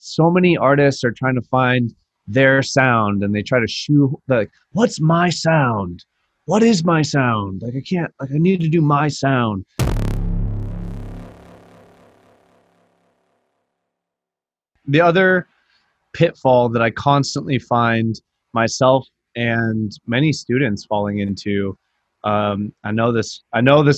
so many artists are trying to find their sound and they try to shoe like, what's my sound? What is my sound? Like I can't, like I need to do my sound. The other pitfall that I constantly find myself and many students falling into, I know this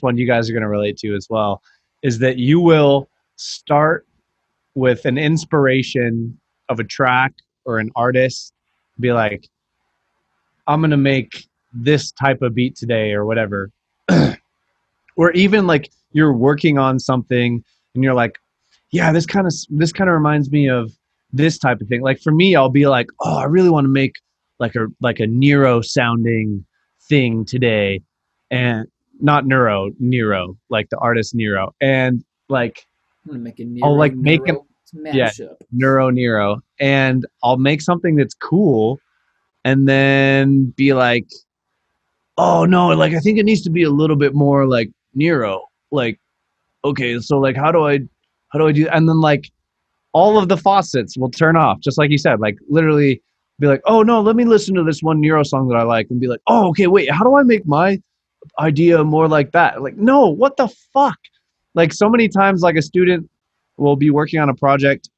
one you guys are going to relate to as well, is that you will start with an inspiration of a track or an artist, be like, I'm going to make this type of beat today or whatever. Or even like you're working on something and you're like, yeah, this kind of reminds me of this type of thing. Like for me, I'll be like, oh, I really want to make like a Nero sounding thing today, and not Nero, like the artist Nero, and like I'm gonna make a I'll Nero like make an Neuro yeah mashup. Nero, and I'll make something that's cool, and then be like, oh no, like I think it needs to be a little bit more like Nero, like okay, so like how do I do, and then like all of the faucets will turn off, just like you said, like literally be like, oh no, let me listen to this one Nero song that I like and be like, oh okay, wait, how do I make my idea more like that? Like, no, what the fuck? Like so many times, like a student will be working on a project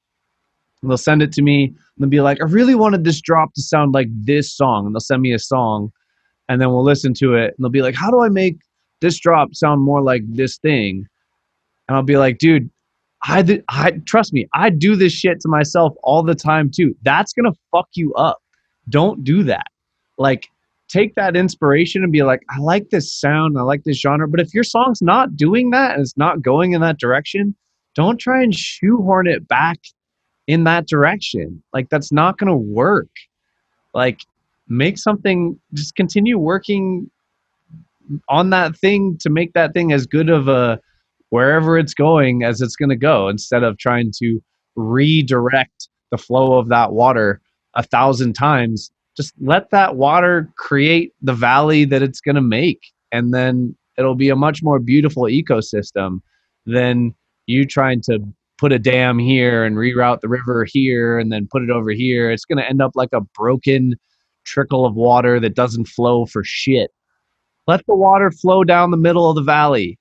and they'll send it to me and they'll be like, I really wanted this drop to sound like this song, and they'll send me a song and then we'll listen to it and they'll be like, how do I make this drop sound more like this thing? And I'll be like, dude, I trust me, I do this shit to myself all the time too. That's gonna fuck you up. Don't do that. Like, take that inspiration and be like, I like this sound, I like this genre. But if your song's not doing that and it's not going in that direction, don't try and shoehorn it back in that direction. Like, that's not gonna work. Like, make something, just continue working on that thing to make that thing as good of a wherever it's going as it's going to go, instead of trying to redirect the flow of that water 1,000 times. Just let that water create the valley that it's going to make, and then it'll be a much more beautiful ecosystem than you trying to put a dam here and reroute the river here and then put it over here. It's going to end up like a broken trickle of water that doesn't flow for shit. Let the water flow down the middle of the valley.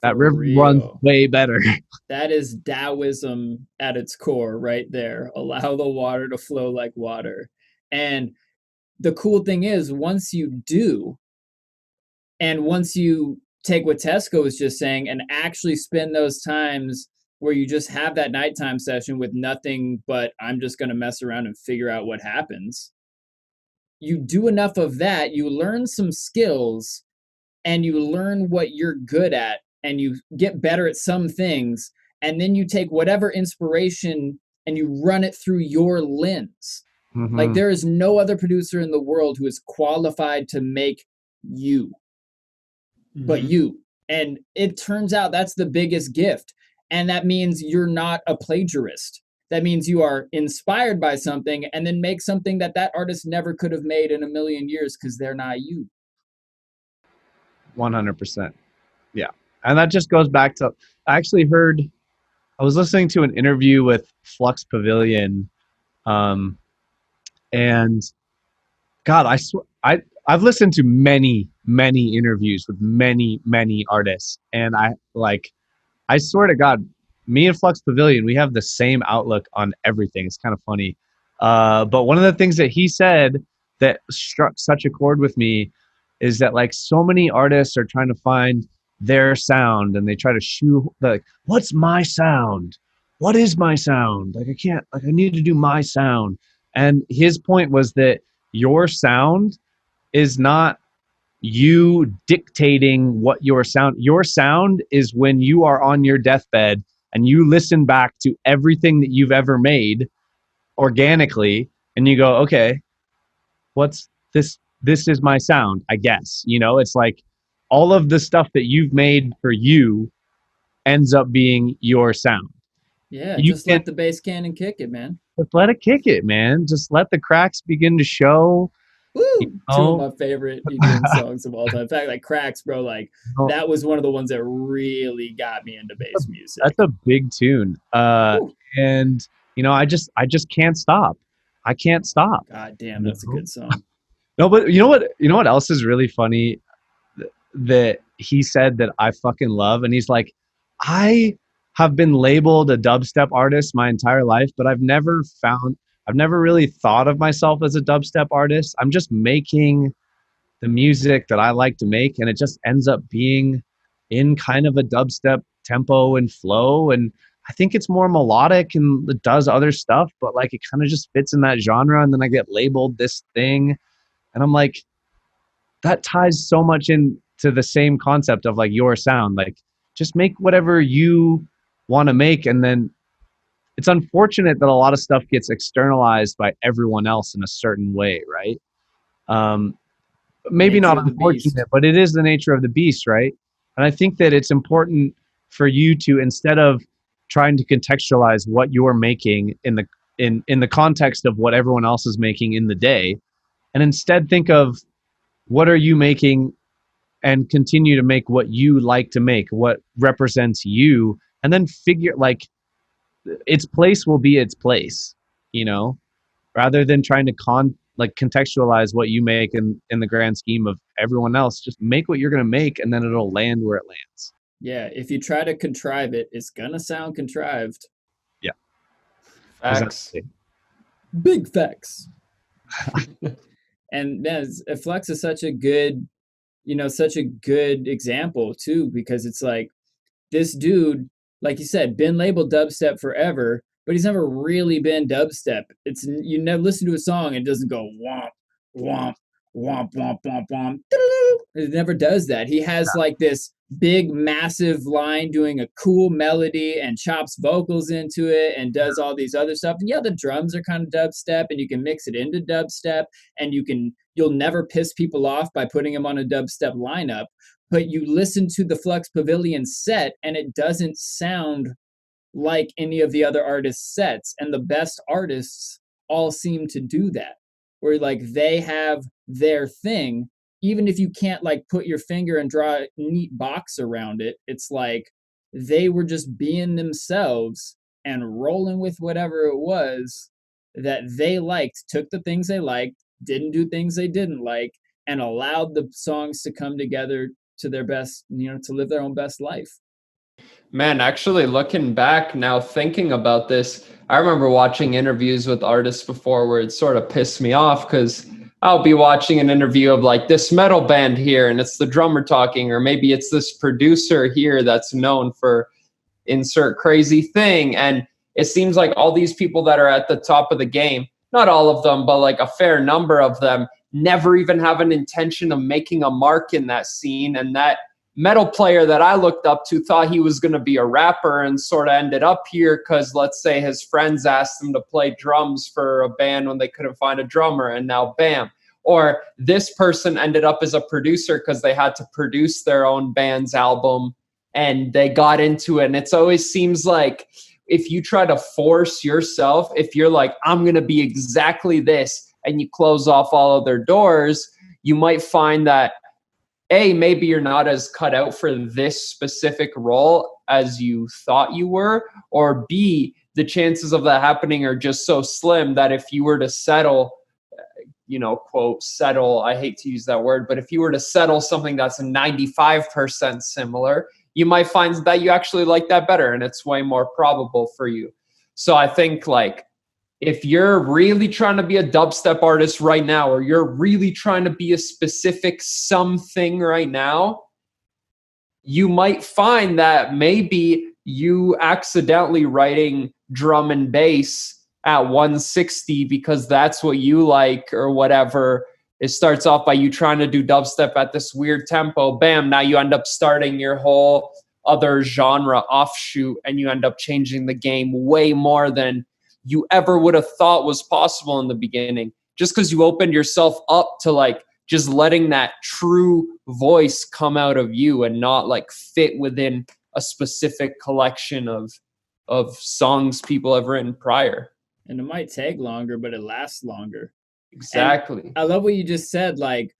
That For river runs real. way better. That is Taoism at its core right there. Allow the water to flow like water. And the cool thing is, once you do, and once you take what Tesco was just saying and actually spend those times where you just have that nighttime session with nothing but I'm just going to mess around and figure out what happens. You do enough of that, you learn some skills and you learn what you're good at and you get better at some things, and then you take whatever inspiration and you run it through your lens. Like Mm-hmm. there is no other producer in the world who is qualified to make you but Mhm. you. And it turns out that's the biggest gift. And that means you're not a plagiarist. That means you are inspired by something and then make something that that artist never could have made in a million years because they're not you. 100%. Yeah. And that just goes back to, I actually heard, I was listening to an interview with Flux Pavilion, um, and God, I've listened to many interviews with many artists, and I swear to God, me and Flux Pavilion, we have the same outlook on everything. It's kind of funny. But one of the things that he said that struck such a chord with me is that like so many artists are trying to find their sound and they try to shoe like, what's my sound? What is my sound? Like I can't, like I need to do my sound. And his point was that your sound is not you dictating what your sound is when you are on your deathbed and you listen back to everything that you've ever made organically and you go, okay, what's this is my sound, I guess. It's like all of the stuff that you've made for you ends up being your sound. Yeah, You just can let the bass cannon kick it, man. just let it kick it, man. Just let the cracks begin to show, you Woo! Two of know. my favorite EDM songs of all time. In fact, like Cracks, bro, like that was one of the ones that really got me into bass That's music. a big tune. Woo. and I just can't stop. I can't stop. God damn, You that's a know? good song. No, but you know what else is really funny that he said that I fucking love, and he's like, I have been labeled a dubstep artist my entire life, but I've never really thought of myself as a dubstep artist. I'm just making the music that I like to make, and it just ends up being in kind of a dubstep tempo and flow. And I think it's more melodic and it does other stuff, but like it kind of just fits in that genre. And then I get labeled this thing, and I'm like, that ties so much into the same concept of like your sound. Like, just make whatever you want to make, and then it's unfortunate that a lot of stuff gets externalized by everyone else in a certain way, right? Um, Maybe Nature not of the beast. unfortunate, but it is the nature of the beast, right? And I think that it's important for you to, instead of trying to contextualize what you're making in the context of what everyone else is making in the day, and instead think of what are you making and continue to make what you like to make, what represents you, and then figure like its place will be its place, you know, rather than trying to contextualize what you make in the grand scheme of everyone else. Just make what you're going to make, and then it'll land where it lands. Yeah, if you try to contrive it, it's gonna sound contrived. Yeah, Facts. exactly. Big facts. And man, Flex is such a good, such a good example too, because it's like this dude, like you said, been labeled dubstep forever, but he's never really been dubstep. It's you never listen to a song and it doesn't go womp womp womp womp womp womp. It never does that. He has like this big massive line doing a cool melody and chops vocals into it and does all these other stuff. And yeah, the drums are kind of dubstep and you can mix it into dubstep and you'll never piss people off by putting him on a dubstep lineup, but you listen to the Flux Pavilion set and it doesn't sound like any of the other artists' sets. And the best artists all seem to do that, where like they have their thing, even if you can't like put your finger and draw a neat box around it. It's like they were just being themselves and rolling with whatever it was that they liked, took the things they liked, didn't do things they didn't like, and allowed the songs to come together to their best, to live their own best life. Man, actually looking back now, thinking about this, I remember watching interviews with artists before where it sort of pissed me off because I'll be watching an interview of like this metal band here and it's the drummer talking, or maybe it's this producer here that's known for insert crazy thing. And it seems like all these people that are at the top of the game, not all of them, but like a fair number of them, never even have an intention of making a mark in that scene. And that metal player that I looked up to thought he was going to be a rapper and sort of ended up here because, let's say, his friends asked him to play drums for a band when they couldn't find a drummer, and now bam. Or this person ended up as a producer because they had to produce their own band's album and they got into it. And it's always seems like if you try to force yourself, if you're like, I'm going to be exactly this, and you close off all other doors, you might find that A, maybe you're not as cut out for this specific role as you thought you were, or B, the chances of that happening are just so slim that if you were to settle, quote, settle, I hate to use that word, but if you were to settle something that's 95% similar, you might find that you actually like that better and it's way more probable for you. So I think like if you're really trying to be a dubstep artist right now, or you're really trying to be a specific something right now, you might find that maybe you accidentally writing drum and bass at 160 because that's what you like or whatever. It starts off by you trying to do dubstep at this weird tempo. Bam, now you end up starting your whole other genre offshoot and you end up changing the game way more than you ever would have thought was possible in the beginning, just because you opened yourself up to like just letting that true voice come out of you and not like fit within a specific collection of songs people have written prior. And it might take longer, but it lasts longer. Exactly. And I love what you just said, like,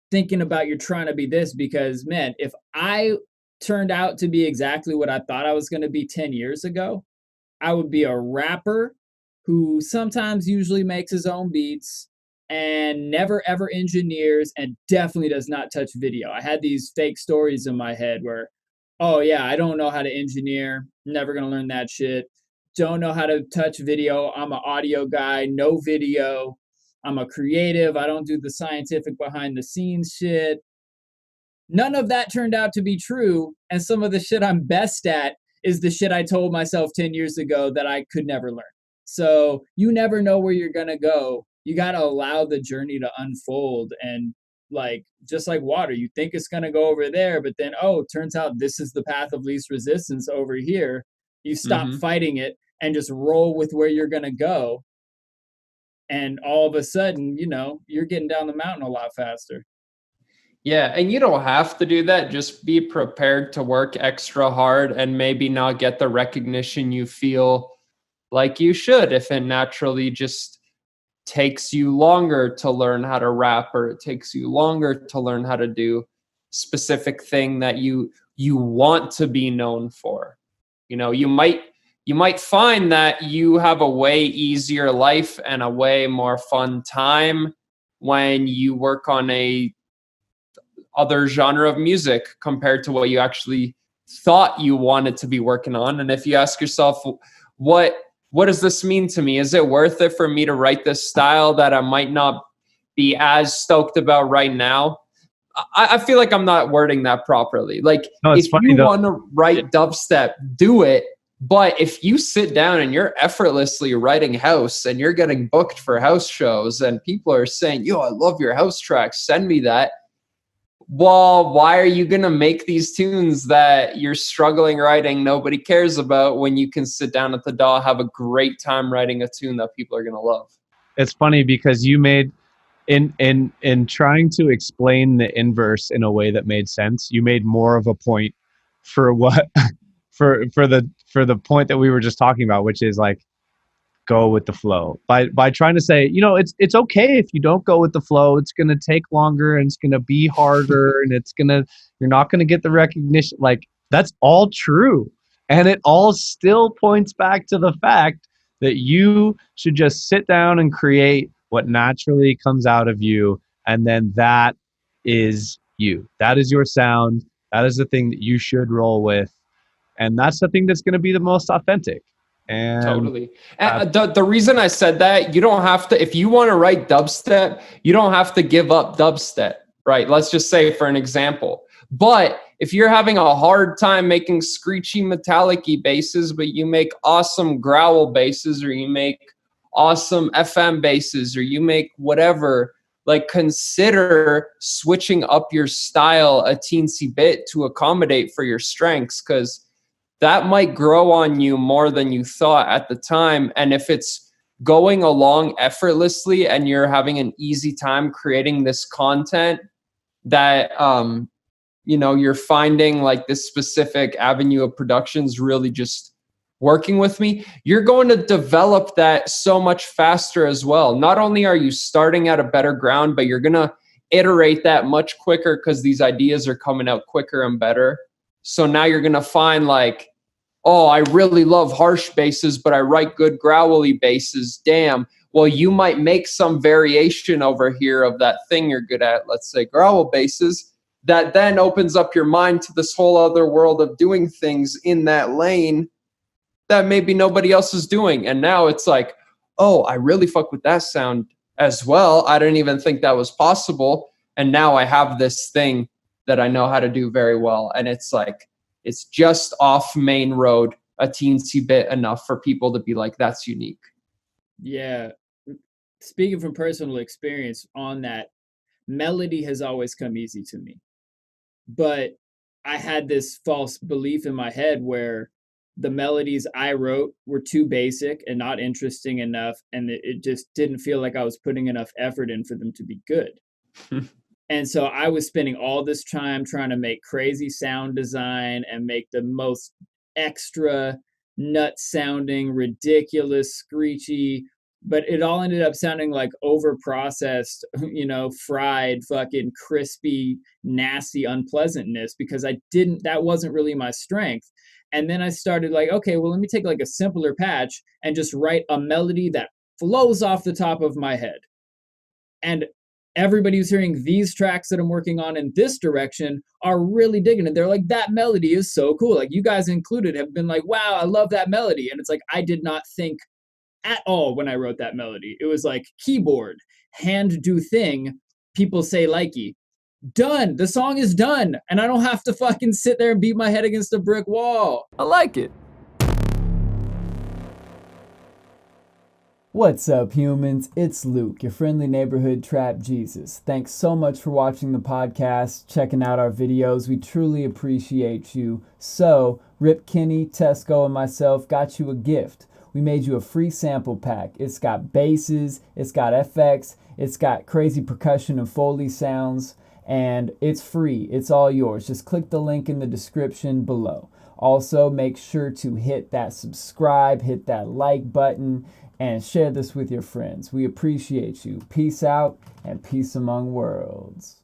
thinking about you're trying to be this, because man, if I turned out to be exactly what I thought I was going to be 10 years ago, I would be a rapper who sometimes usually makes his own beats and never ever engineers and definitely does not touch video. I had these fake stories in my head where, oh yeah, I don't know how to engineer, never gonna learn that shit. Don't know how to touch video. I'm an audio guy, no video. I'm a creative. I don't do the scientific behind the scenes shit. None of that turned out to be true. And some of the shit I'm best at is the shit I told myself 10 years ago that I could never learn. So you never know where you're going to go. You got to allow the journey to unfold. And like, just like water, you think it's going to go over there, but then, oh, turns out this is the path of least resistance over here. You stop fighting it and just roll with where you're going to go. And all of a sudden, you know, you're getting down the mountain a lot faster. Yeah, and you don't have to do that. Just be prepared to work extra hard and maybe not get the recognition you feel like you should if it naturally just takes you longer to learn how to rap, or it takes you longer to learn how to do specific thing that you want to be known for. You know, you might find that you have a way easier life and a way more fun time when you work on a other genre of music compared to what you actually thought you wanted to be working on. And if you ask yourself, what does this mean to me? Is it worth it for me to write this style that I might not be as stoked about right now? I feel like I'm not wording that properly. Like, No, it's if funny you though. want to write dubstep, do it. But if you sit down and you're effortlessly writing house and you're getting booked for house shows and people are saying, yo, I love your house tracks, send me that. Well, why are you going to make these tunes that you're struggling writing, nobody cares about, when you can sit down at the DAW, have a great time writing a tune that people are going to love? It's funny because you made in trying to explain the inverse in a way that made sense, you made more of a point for what for the point that we were just talking about, which is like go with the flow. By trying to say, you know, it's okay if you don't go with the flow. It's going to take longer and it's going to be harder and you're not going to get the recognition. Like, that's all true. And it all still points back to the fact that you should just sit down and create what naturally comes out of you, and then that is you. That is your sound. That is the thing that you should roll with. And that's the thing that's going to be the most authentic. And Totally. And the reason I said that, you don't have to, if you want to write dubstep, you don't have to give up dubstep, right? Let's just say, for an example. But if you're having a hard time making screechy metallic-y basses, but you make awesome growl basses, or you make awesome FM basses, or you make whatever, like, consider switching up your style a teensy bit to accommodate for your strengths, because that might grow on you more than you thought at the time. And if it's going along effortlessly and you're having an easy time creating this content that, you know, you're finding like this specific avenue of productions really just working with me, you're going to develop that so much faster as well. Not only are you starting at a better ground, but you're going to iterate that much quicker because these ideas are coming out quicker and better. So now you're going to find like, oh, I really love harsh basses, but I write good growly basses. Damn. Well, you might make some variation over here of that thing you're good at, let's say growl basses, that then opens up your mind to this whole other world of doing things in that lane that maybe nobody else is doing. And now it's like, oh, I really fuck with that sound as well. I didn't even think that was possible. And now I have this thing that I know how to do very well. And it's like, it's just off main road a teensy bit enough for people to be like, that's unique. Yeah. Speaking from personal experience on that, melody has always come easy to me. But I had this false belief in my head where the melodies I wrote were too basic and not interesting enough. And it just didn't feel like I was putting enough effort in for them to be good. And so I was spending all this time trying to make crazy sound design and make the most extra nut sounding, ridiculous, screechy, but it all ended up sounding like over processed, fried, fucking crispy, nasty unpleasantness, because that wasn't really my strength. And then I started like, okay, well, let me take like a simpler patch and just write a melody that flows off the top of my head. And everybody who's hearing these tracks that I'm working on in this direction are really digging it. They're like, that melody is so cool. Like, you guys included have been like, wow, I love that melody. And it's like, I did not think at all when I wrote that melody. It was like keyboard, hand do thing, people say likey. Done. The song is done. And I don't have to fucking sit there and beat my head against a brick wall. I like it. What's up, humans? It's Luke, your friendly neighborhood trap Jesus. Thanks so much for watching the podcast, checking out our videos. We truly appreciate you. So, Rip Kenny, Tesco, and myself got you a gift. We made you a free sample pack. It's got basses, it's got FX, it's got crazy percussion and Foley sounds, and it's free. It's all yours. Just click the link in the description below. Also, make sure to hit that subscribe, hit that like button, and share this with your friends. We appreciate you. Peace out and peace among worlds.